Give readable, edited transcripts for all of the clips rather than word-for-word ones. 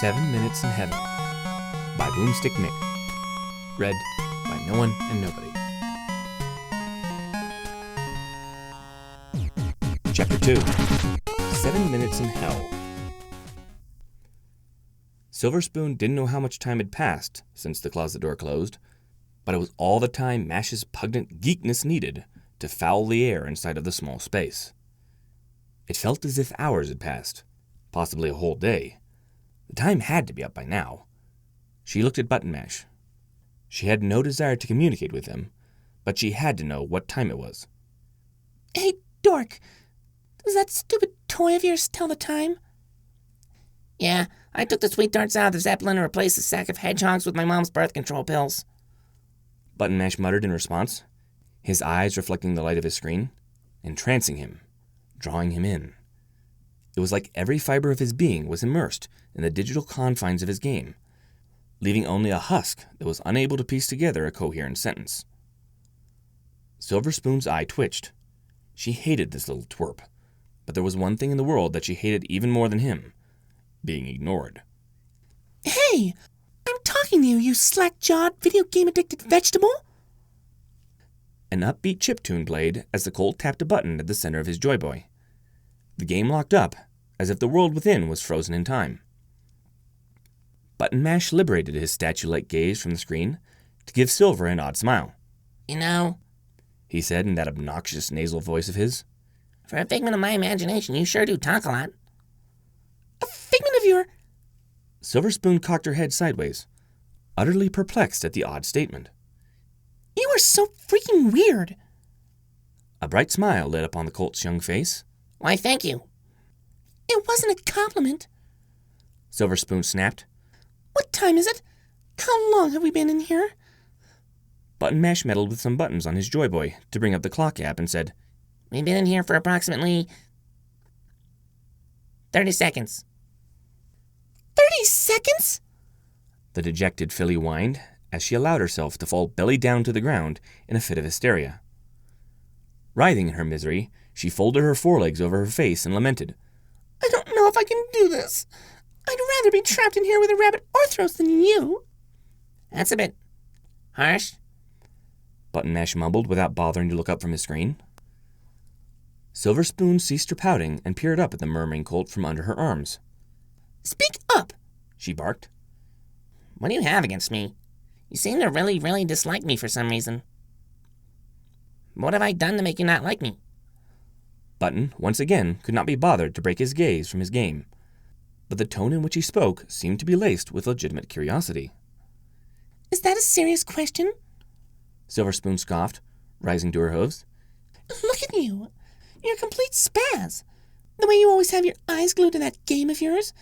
7 Minutes in Heaven by Boomstick Nick. Read by No One and Nobody. Chapter 2. 7 Minutes in Hell. Silver Spoon didn't know how much time had passed since the closet door closed, but it was all the time Mash's pungent geekness needed to foul the air inside of the small space. It felt as if hours had passed, possibly a whole day. The time had to be up by now. She looked at Button Mash. She had no desire to communicate with him, but she had to know what time it was. Hey, dork, does that stupid toy of yours tell the time? Yeah, I took the sweet darts out of the Zeppelin and replaced a sack of hedgehogs with my mom's birth control pills. Button Mash muttered in response, his eyes reflecting the light of his screen, entrancing him, drawing him in. It was like every fiber of his being was immersed in the digital confines of his game, leaving only a husk that was unable to piece together a coherent sentence. Silver Spoon's eye twitched. She hated this little twerp, but there was one thing in the world that she hated even more than him: being ignored. Hey, I'm talking to you, you slack-jawed, video game-addicted vegetable! An upbeat chiptune played as the Colt tapped a button at the center of his Joy Boy. The game locked up, as if the world within was frozen in time. Button Mash liberated his statue-like gaze from the screen to give Silver an odd smile. You know, he said in that obnoxious nasal voice of his, for a figment of my imagination, you sure do talk a lot. A figment of your... Silver Spoon cocked her head sideways, utterly perplexed at the odd statement. You are so freaking weird. A bright smile lit up on the Colt's young face. Why, thank you. It wasn't a compliment. Silver Spoon snapped. What time is it? How long have we been in here? Button Mash meddled with some buttons on his Joy Boy to bring up the clock app and said, We've been in here for approximately 30 seconds. 30 seconds? The dejected filly whined as she allowed herself to fall belly down to the ground in a fit of hysteria. Writhing in her misery, she folded her forelegs over her face and lamented. I don't know if I can do this. I'd rather be trapped in here with a rabbit Arthros than you. That's a bit harsh, Button Mash mumbled without bothering to look up from his screen. Silver Spoon ceased her pouting and peered up at the murmuring Colt from under her arms. Speak up, she barked. What do you have against me? You seem to really dislike me for some reason. What have I done to make you not like me? Button, once again, could not be bothered to break his gaze from his game, but the tone in which he spoke seemed to be laced with legitimate curiosity. Is that a serious question? Silver Spoon scoffed, rising to her hooves. Look at you. You're a complete spaz. The way you always have your eyes glued to that game of yours,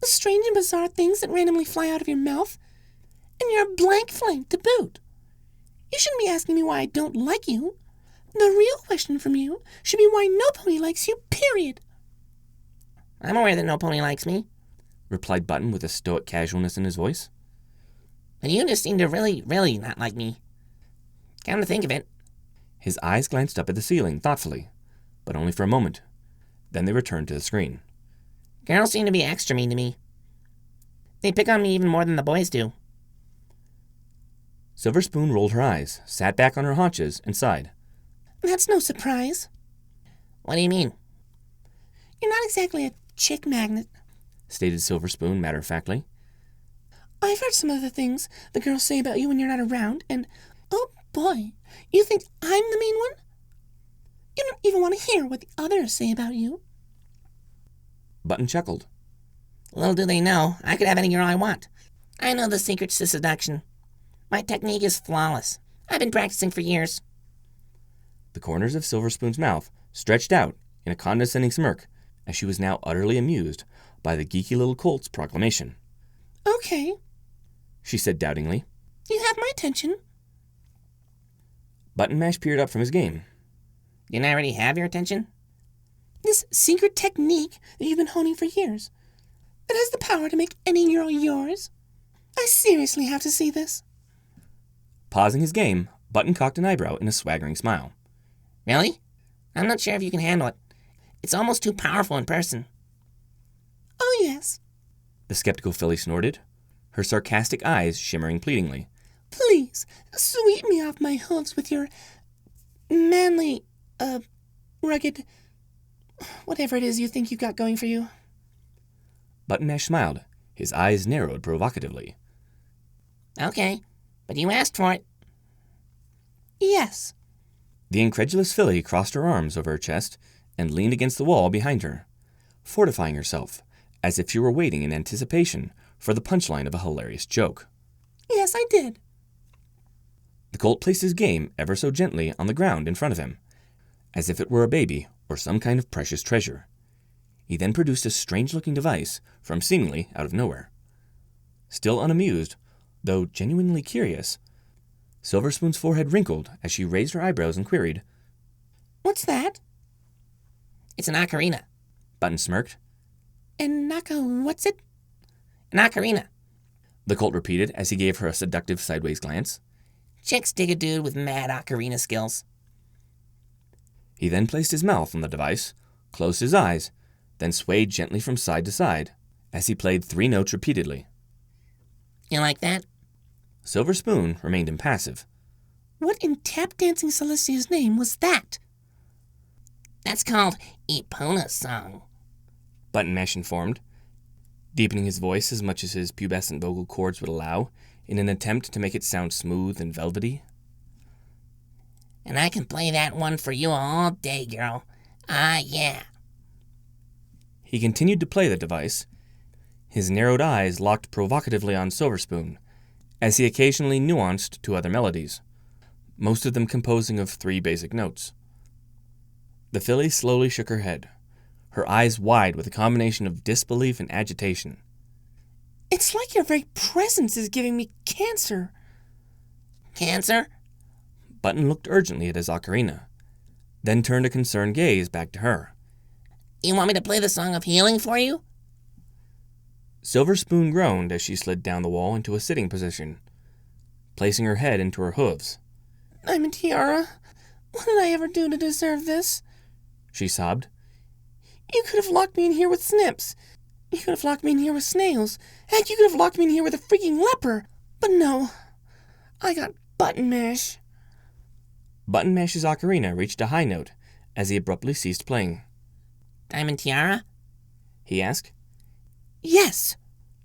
the strange and bizarre things that randomly fly out of your mouth, and you're a blank flame to boot. You shouldn't be asking me why I don't like you. The real question from you should be why no pony likes you, period. I'm aware that no pony likes me, replied Button with a stoic casualness in his voice. But you just seem to really not like me. Come to think of it. His eyes glanced up at the ceiling thoughtfully, but only for a moment. Then they returned to the screen. Girls seem to be extra mean to me. They pick on me even more than the boys do. Silver Spoon rolled her eyes, sat back on her haunches, and sighed. That's no surprise. What do you mean? You're not exactly a chick magnet, stated Silver Spoon matter-of-factly. I've heard some of the things the girls say about you when you're not around, and, oh boy, you think I'm the mean one? You don't even want to hear what the others say about you. Button chuckled. Little do they know, I could have any girl I want. I know the secrets to seduction. My technique is flawless. I've been practicing for years. The corners of Silver Spoon's mouth stretched out in a condescending smirk as she was now utterly amused by the geeky little Colt's proclamation. Okay, she said doubtingly. You have my attention. Button Mash peered up from his game. Didn't I already have your attention? This secret technique that you've been honing for years. It has the power to make any girl yours. I seriously have to see this. Pausing his game, Button cocked an eyebrow in a swaggering smile. Really? I'm not sure if you can handle it. It's almost too powerful in person. Oh, yes. The skeptical filly snorted, her sarcastic eyes shimmering pleadingly. Please, sweep me off my hooves with your manly, rugged, whatever it is you think you've got going for you. Button Mash smiled, his eyes narrowed provocatively. Okay, but you asked for it. Yes. The incredulous filly crossed her arms over her chest and leaned against the wall behind her, fortifying herself, as if she were waiting in anticipation for the punchline of a hilarious joke. Yes, I did. The colt placed his game ever so gently on the ground in front of him, as if it were a baby or some kind of precious treasure. He then produced a strange-looking device from seemingly out of nowhere. Still unamused, though genuinely curious, Silver Spoon's forehead wrinkled as she raised her eyebrows and queried, What's that? It's an ocarina. Button smirked. And what's it? An ocarina. The colt repeated as he gave her a seductive sideways glance. Chicks dig a dude with mad ocarina skills. He then placed his mouth on the device, closed his eyes, then swayed gently from side to side as he played 3 notes repeatedly. You like that? Silver Spoon remained impassive. What in tap-dancing Celestia's name was that? That's called Epona's song. Button Mash informed, deepening his voice as much as his pubescent vocal cords would allow in an attempt to make it sound smooth and velvety. And I can play that one for you all day, girl. Ah, yeah. He continued to play the device, his narrowed eyes locked provocatively on Silver Spoon, as he occasionally nuanced to other melodies, most of them composing of 3 basic notes. The filly slowly shook her head, her eyes wide with a combination of disbelief and agitation. It's like your very presence is giving me cancer. Cancer? Button looked urgently at his ocarina, then turned a concerned gaze back to her. You want me to play the song of healing for you? Silver Spoon groaned as she slid down the wall into a sitting position, placing her head into her hooves. Diamond Tiara, what did I ever do to deserve this? She sobbed. You could have locked me in here with snips. You could have locked me in here with snails. Heck, you could have locked me in here with a freaking leper. But no, I got Button Mash. Button Mash's ocarina reached a high note as he abruptly ceased playing. Diamond Tiara? He asked. Yes,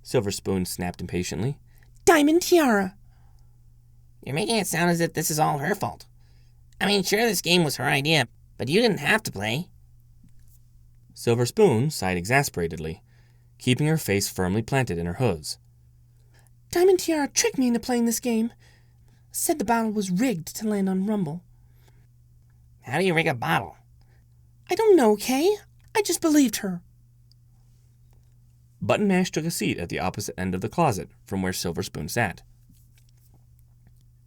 Silver Spoon snapped impatiently. Diamond Tiara. You're making it sound as if this is all her fault. I mean, sure, this game was her idea, but you didn't have to play. Silver Spoon sighed exasperatedly, keeping her face firmly planted in her hooves. Diamond Tiara tricked me into playing this game. Said the bottle was rigged to land on Rumble. How do you rig a bottle? I don't know, Kay. I just believed her. Button Mash took a seat at the opposite end of the closet from where Silver Spoon sat.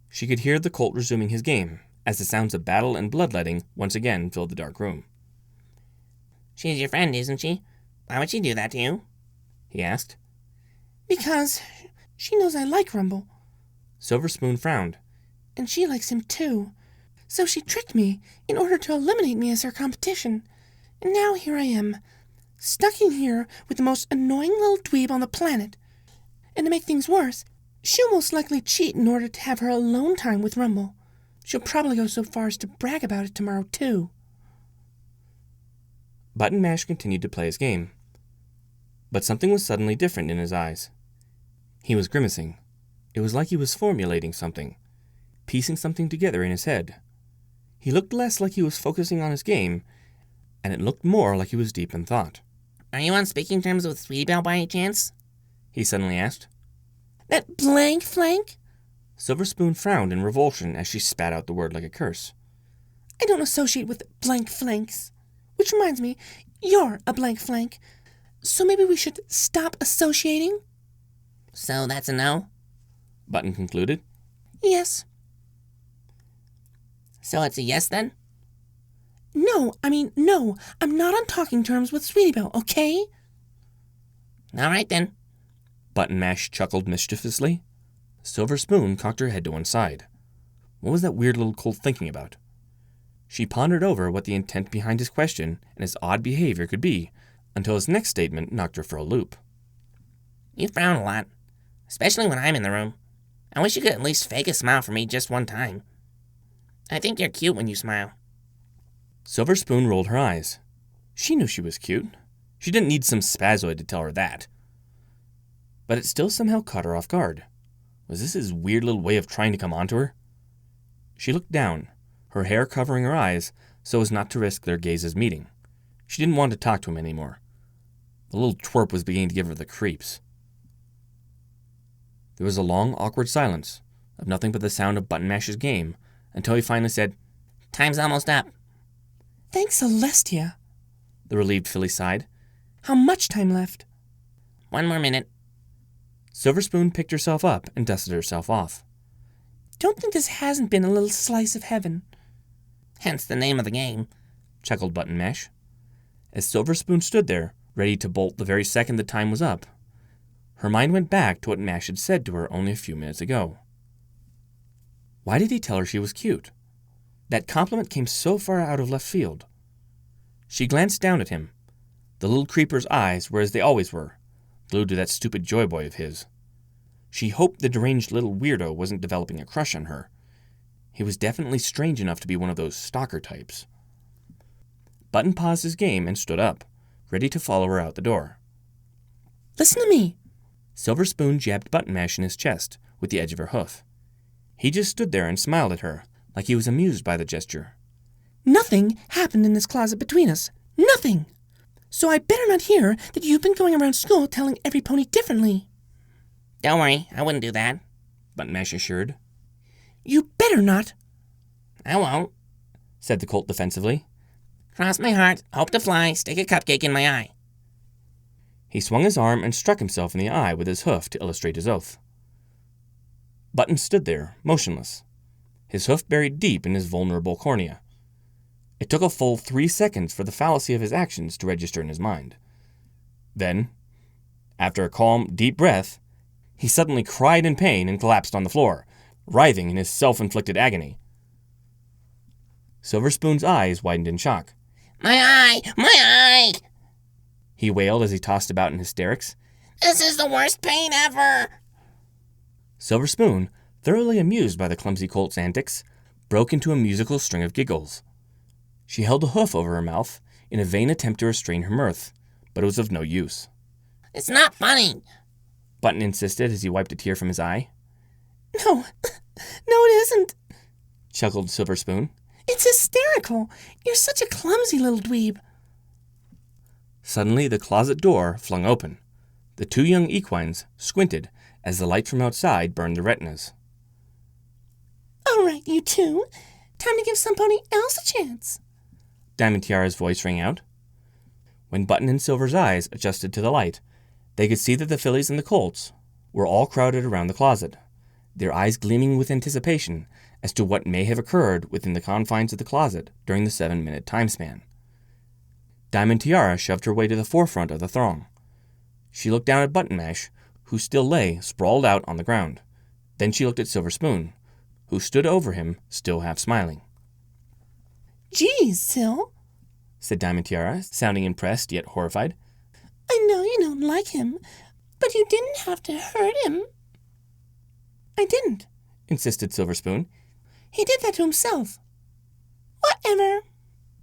She could hear the colt resuming his game as the sounds of battle and bloodletting once again filled the dark room. She's your friend, isn't she? Why would she do that to you? He asked. Because she knows I like Rumble, Silver Spoon frowned. and she likes him too. So she tricked me in order to eliminate me as her competition. And now here I am, stuck in here with the most annoying little dweeb on the planet. And to make things worse, she'll most likely cheat in order to have her alone time with Rumble. She'll probably go so far as to brag about it tomorrow, too. Button Mash continued to play his game. But something was suddenly different in his eyes. He was grimacing. It was like he was formulating something, piecing something together in his head. He looked less like he was focusing on his game, and it looked more like he was deep in thought. Are you on speaking terms with Sweetie Belle by any chance? He suddenly asked. That blank flank? Silver Spoon frowned in revulsion as she spat out the word like a curse. I don't associate with blank flanks. Which reminds me, you're a blank flank. So maybe we should stop associating? So that's a no? Button concluded. Yes. So it's a yes then? No, I'm not on talking terms with Sweetie Belle, okay? All right then. Button Mash chuckled mischievously. Silver Spoon cocked her head to one side. What was that weird little colt thinking about? She pondered over what the intent behind his question and his odd behavior could be, until his next statement knocked her for a loop. You frown a lot, especially when I'm in the room. I wish you could at least fake a smile for me just one time. I think you're cute when you smile. Silver Spoon rolled her eyes. She knew she was cute. She didn't need some spazoid to tell her that. But it still somehow caught her off guard. Was this his weird little way of trying to come onto her? She looked down, her hair covering her eyes so as not to risk their gazes meeting. She didn't want to talk to him anymore. The little twerp was beginning to give her the creeps. There was a long, awkward silence of nothing but the sound of Button Mash's game until he finally said, Time's almost up. Thanks, Celestia. The relieved filly sighed. How much time left? 1 more minute. Silver Spoon picked herself up and dusted herself off. Don't think this hasn't been a little slice of heaven. Hence the name of the game, chuckled Button Mash. As Silver Spoon stood there, ready to bolt the very second the time was up, her mind went back to what Mash had said to her only a few minutes ago. Why did he tell her she was cute? That compliment came so far out of left field. She glanced down at him. The little creeper's eyes were as they always were, glued to that stupid Joy Boy of his. She hoped the deranged little weirdo wasn't developing a crush on her. He was definitely strange enough to be one of those stalker types. Button paused his game and stood up, ready to follow her out the door. Listen to me. Silver Spoon jabbed Button Mash in his chest with the edge of her hoof. He just stood there and smiled at her, like he was amused by the gesture. Nothing happened in this closet between us. Nothing. So I better not hear that you've been going around school telling every pony differently. Don't worry, I wouldn't do that, Button Mash assured. You better not. I won't, said the colt defensively. Cross my heart, hope to fly, stick a cupcake in my eye. He swung his arm and struck himself in the eye with his hoof to illustrate his oath. Button stood there, motionless, his hoof buried deep in his vulnerable cornea. It took a full 3 seconds for the fallacy of his actions to register in his mind. Then, after a calm, deep breath, he suddenly cried in pain and collapsed on the floor, writhing in his self-inflicted agony. Silver Spoon's eyes widened in shock. My eye! My eye! He wailed as he tossed about in hysterics. This is the worst pain ever! Silver Spoon, thoroughly amused by the clumsy colt's antics, broke into a musical string of giggles. She held a hoof over her mouth in a vain attempt to restrain her mirth, but it was of no use. It's not funny, Button insisted as he wiped a tear from his eye. No, no it isn't, chuckled Silver Spoon. It's hysterical. You're such a clumsy little dweeb. Suddenly, the closet door flung open. The 2 young equines squinted as the light from outside burned their retinas. All right, you two. Time to give some pony else a chance. Diamond Tiara's voice rang out. When Button and Silver's eyes adjusted to the light, they could see that the fillies and the colts were all crowded around the closet, their eyes gleaming with anticipation as to what may have occurred within the confines of the closet during the 7-minute time span. Diamond Tiara shoved her way to the forefront of the throng. She looked down at Button Mash, who still lay sprawled out on the ground. Then she looked at Silver Spoon, who stood over him, still half smiling. Geez, Sil, said Diamond Tiara, sounding impressed yet horrified. I know you don't like him, but you didn't have to hurt him. I didn't, insisted Silver Spoon. He did that to himself. Whatever.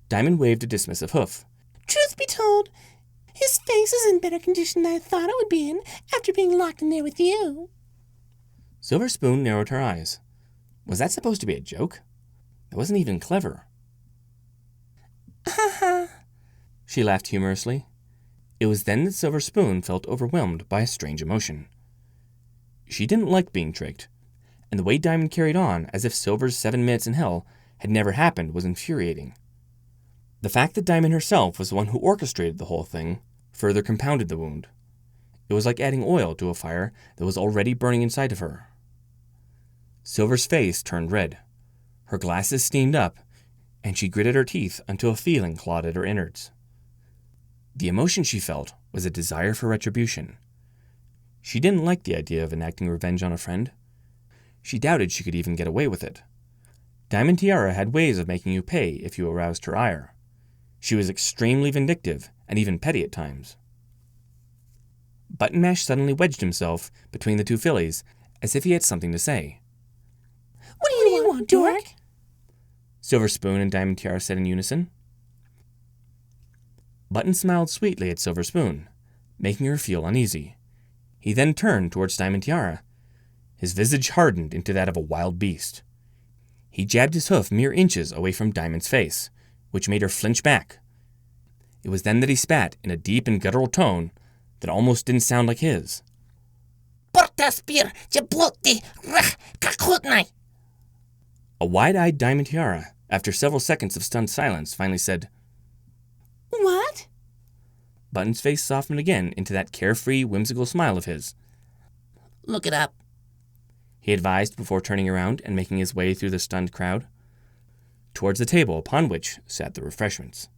Diamond waved a dismissive hoof. Truth be told, his face is in better condition than I thought it would be in after being locked in there with you. Silver Spoon narrowed her eyes. Was that supposed to be a joke? That wasn't even clever. Ha ha. She laughed humorously. It was then that Silver Spoon felt overwhelmed by a strange emotion. She didn't like being tricked, and the way Diamond carried on as if Silver's 7 minutes in hell had never happened was infuriating. The fact that Diamond herself was the one who orchestrated the whole thing further compounded the wound. It was like adding oil to a fire that was already burning inside of her. Silver's face turned red. Her glasses steamed up, and she gritted her teeth until a feeling clawed at her innards. The emotion she felt was a desire for retribution. She didn't like the idea of enacting revenge on a friend. She doubted she could even get away with it. Diamond Tiara had ways of making you pay if you aroused her ire. She was extremely vindictive and even petty at times. Button Mash suddenly wedged himself between the two fillies, as if he had something to say. What do you want, dork? Silver Spoon and Diamond Tiara said in unison. Button smiled sweetly at Silver Spoon, making her feel uneasy. He then turned towards Diamond Tiara. His visage hardened into that of a wild beast. He jabbed his hoof mere inches away from Diamond's face, which made her flinch back. It was then that he spat in a deep and guttural tone that almost didn't sound like his. Portaspir, jablote, rach, kakutnai. A wide-eyed Diamond Tiara, after several seconds of stunned silence, finally said, What? Button's face softened again into that carefree, whimsical smile of his. Look it up. He advised before turning around and making his way through the stunned crowd towards the table upon which sat the refreshments.